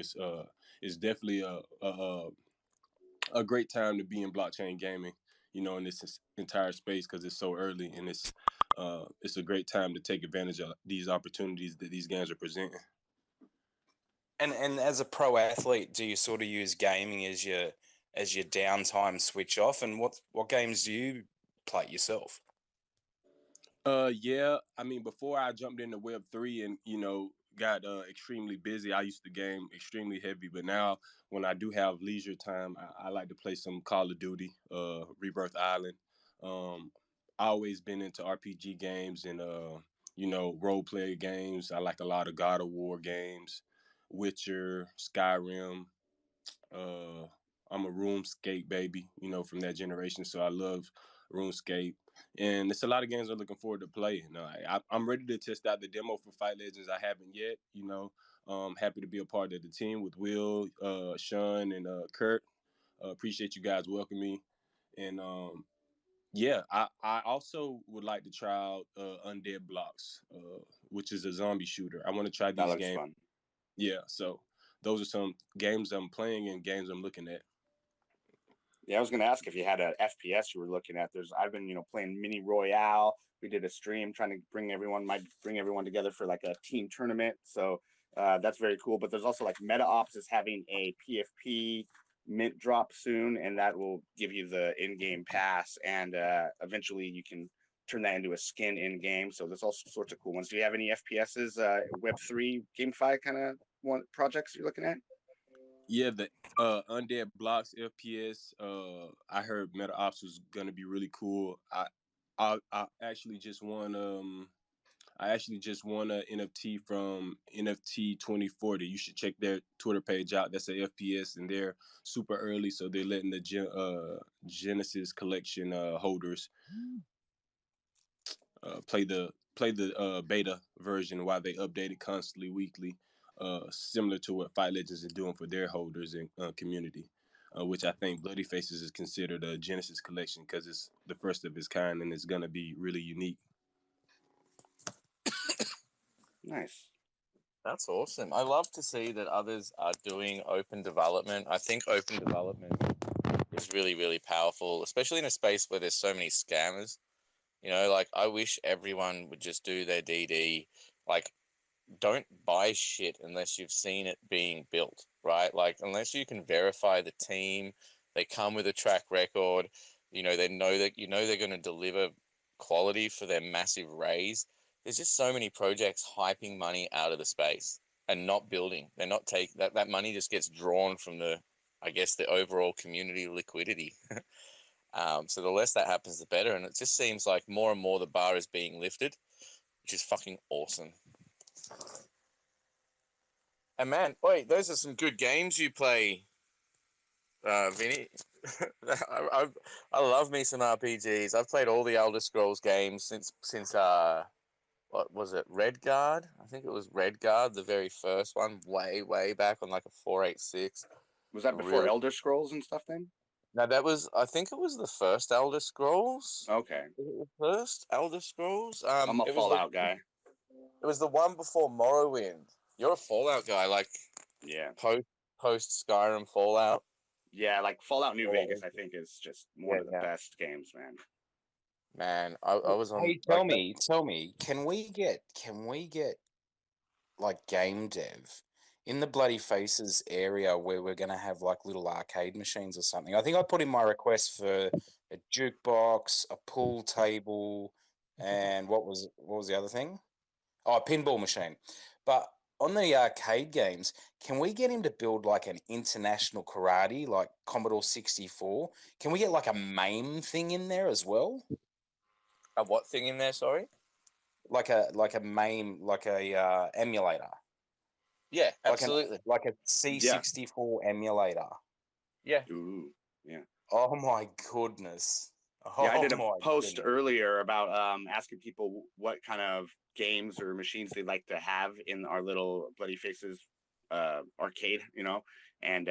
it's definitely a great time to be in blockchain gaming, in this entire space, because it's so early, and it's a great time to take advantage of these opportunities that these games are presenting. And as a pro athlete, do you sort of use gaming as your downtime switch off? And what games do you play yourself? Yeah, I mean, before I jumped into Web3 and got extremely busy, I used to game extremely heavy. But now, when I do have leisure time, I like to play some Call of Duty, Rebirth Island. I always been into RPG games and role play games. I like a lot of God of War games, Witcher, Skyrim. Uh, I'm a RuneScape baby, from that generation, so I love RuneScape, and it's a lot of games I'm looking forward to playing. I'm ready to test out the demo for Fight Legends. I haven't yet. Happy to be a part of the team with Will, Sean, and Kurt. Appreciate you guys welcoming me, and yeah, I also would like to try out Undead Blocks, which is a zombie shooter. I want to try That these looks games. fun. Yeah, so those are some games I'm playing and games I'm looking at. Yeah, I was going to ask if you had an FPS you were looking at. I've been, playing Mini Royale. We did a stream trying to bring everyone together for like a team tournament. So that's very cool. But there's also like Meta Ops is having a PFP mint drop soon, and that will give you the in-game pass, and eventually you can turn that into a skin in-game. So there's all sorts of cool ones. Do you have any FPSs, Web3, GameFi kind of projects you're looking at? Yeah, the Undead Blocks FPS. I heard Meta Ops was gonna be really cool. I actually just won. I actually just won a NFT from NFT 2040. You should check their Twitter page out. That's a FPS, and they're super early, so they're letting the Genesis collection holders play the beta version while they update it constantly weekly, similar to what Fight Legends is doing for their holders and community, which I think Bloody Faces is considered a Genesis collection because it's the first of its kind and it's going to be really unique. Nice. That's awesome. I love to see that others are doing open development. I think open development is really, really powerful, especially in a space where there's so many scammers. You know, like I wish everyone would just do their DD. Like, don't buy shit unless you've seen it being built, right? Like, unless you can verify the team, they come with a track record. You know, they're going to deliver quality for their massive raise. There's just so many projects hyping money out of the space and not building. They're not take that money just gets drawn from the, I guess, the overall community liquidity. So the less that happens, the better. And it just seems like more and more the bar is being lifted, which is fucking awesome. And man, wait, those are some good games you play, Vinny. I love me some RPGs. I've played all the Elder Scrolls games since what was it, Redguard? I think it was Redguard, the very first one, way back on like a 486. Was that before Elder Scrolls and stuff then? No, I think it was the first Elder Scrolls. Okay. Was it the first Elder Scrolls? I'm a Fallout guy. It was the one before Morrowind. You're a Fallout guy, like yeah. Post Skyrim Fallout. Yeah, like Fallout New Vegas, I think is just one of the best games, man. Man, I was on. Hey, tell me, can we get like game dev in the Bloody Faces area where we're gonna have like little arcade machines or something? I think I put in my request for a jukebox, a pool table, and what was the other thing? Oh, a pinball machine. But on the arcade games, can we get him to build like an international karate, like Commodore 64? Can we get like a MAME thing in there as well? A what thing in there? Sorry, like a MAME, like a emulator. Yeah, absolutely. Like a C64 emulator. Yeah. Ooh, yeah. Oh my goodness. Yeah, I did a post earlier about asking people what kind of games or machines they'd like to have in our little Bloody Faces arcade, you know, and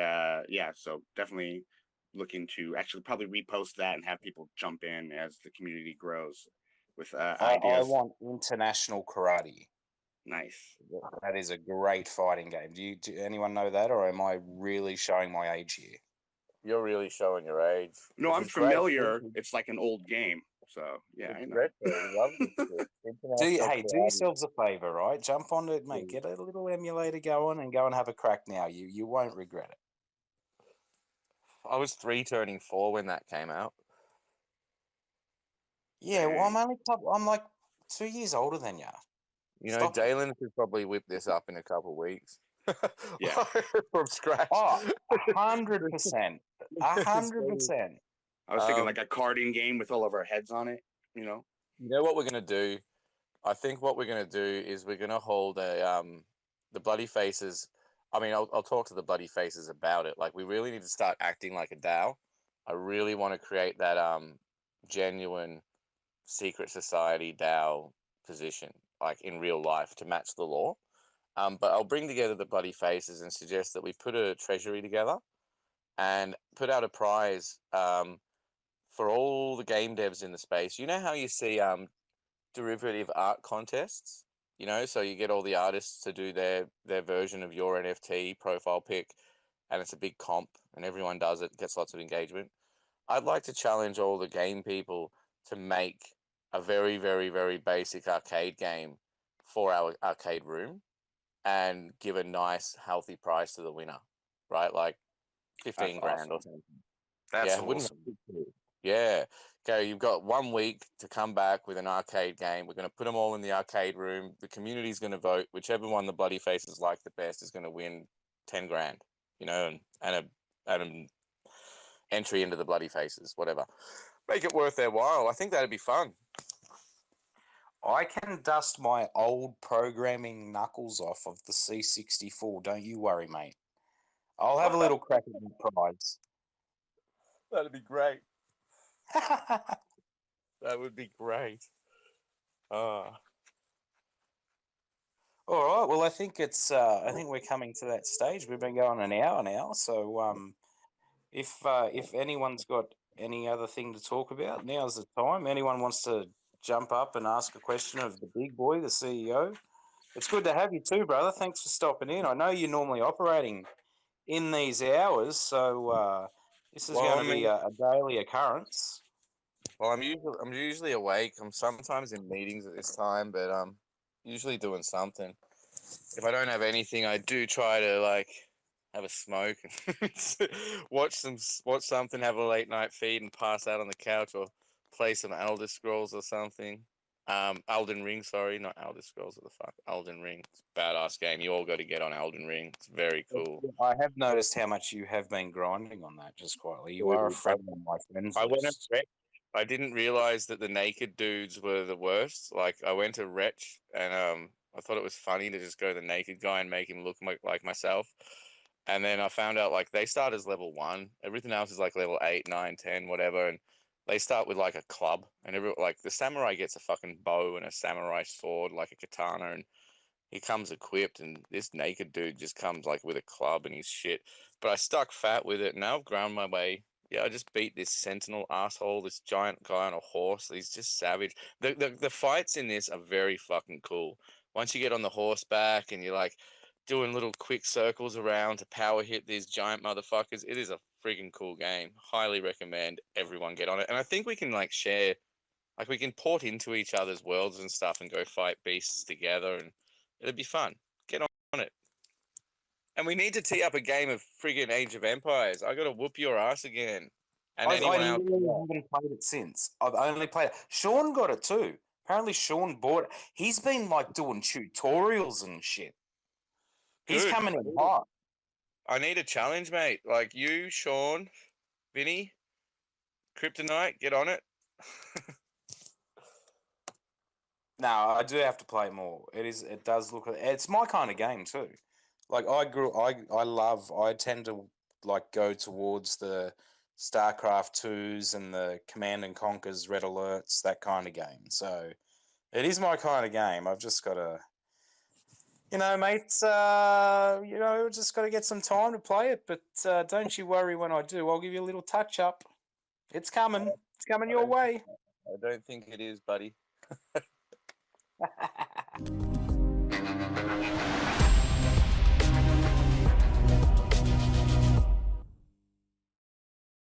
yeah, so definitely looking to actually probably repost that and have people jump in as the community grows with ideas. I want international karate. Nice. That is a great fighting game. Do anyone know that, or am I really showing my age here? You're really showing your age. No, I'm familiar. It's like an old game. So, yeah, I know. Do yourselves a favor, right? Jump on it, mate. Get a little emulator going and go and have a crack now. You won't regret it. I was 3 turning 4 when that came out. Yeah, well, I'm like 2 years older than you. You know, Dalen could probably whip this up in a couple of weeks. Yeah. From scratch. Oh, 100%. 100%. I was thinking like a carding game with all of our heads on it, you know? You know what we're going to do? I think what we're going to do is we're going to hold the Bloody Faces. I mean, I'll talk to the Bloody Faces about it. Like, we really need to start acting like a DAO. I really want to create that genuine secret society DAO position, like in real life, to match the law. But I'll bring together the Bloody Faces and suggest that we put a treasury together and put out a prize for all the game devs in the space. You know how you see derivative art contests? You know, so you get all the artists to do their version of your NFT profile pic, and it's a big comp, and everyone does it, gets lots of engagement. I'd like to challenge all the game people to make a very, very, very basic arcade game for our arcade room and give a nice, healthy prize to the winner, right? Like 15 grand or something. That's awesome. Yeah. Okay, you've got 1 week to come back with an arcade game. We're going to put them all in the arcade room. The community's going to vote. Whichever one the Bloody Faces like the best is going to win 10 grand, you know, and an entry into the Bloody Faces, whatever. Make it worth their while. I think that'd be fun. I can dust my old programming knuckles off of the C64. Don't you worry, mate. I'll have a little crack at the prize. That'd be great. That would be great. All right. Well, I think it's. I think we're coming to that stage. We've been going an hour now, so if anyone's got any other thing to talk about, now's the time. Anyone wants to jump up and ask a question of the big boy, the CEO? It's good to have you too, brother. Thanks for stopping in. I know you're normally operating in these hours, so This is going to be a daily occurrence. Well, I'm usually awake. I'm sometimes in meetings at this time, but usually doing something. If I don't have anything, I do try to like have a smoke and watch something, have a late night feed, and pass out on the couch or play some Elder Scrolls or something. Elden Ring, sorry, not Elder Scrolls. What the fuck? Elden Ring. It's a badass game. You all got to get on Elden Ring. It's very cool. I have noticed how much you have been grinding on that just quietly. You are a friend of my friends I went list. I didn't realize that the naked dudes were the worst. Like I went to Wretch and I thought it was funny to just go to the naked guy and make him look like myself. And then I found out like they start as level 1. Everything else is like level 8, 9, 10, whatever. And they start with like a club. And like the samurai gets a fucking bow and a samurai sword, like a katana, and he comes equipped. And this naked dude just comes like with a club and he's shit. But I stuck fat with it. And now I've ground my way. Yeah, I just beat this sentinel asshole, this giant guy on a horse. He's just savage. The fights in this are very fucking cool. Once you get on the horseback and you're like doing little quick circles around to power hit these giant motherfuckers, it is a freaking cool game. Highly recommend everyone get on it. And I think we can like share, like we can port into each other's worlds and stuff and go fight beasts together, and it'd be fun. Get on it. And we need to tee up a game of friggin' Age of Empires. I got to whoop your ass again. And anyone else. I haven't played it since. I've only played it. Sean got it too. Apparently, Sean bought it. He's been like doing tutorials and shit. He's Good. coming in hot. I need a challenge, mate. Like you, Sean, Vinny, Kryptonite, get on it. No, I do have to play more. It does look. It's my kind of game too. Like I tend to like go towards the StarCraft 2s and the Command and Conquer's Red Alerts, that kind of game. So it is my kind of game. I've just got to, mate, just got to get some time to play it. But don't you worry when I do. I'll give you a little touch up. It's coming. It's coming your way. I don't think it is, buddy.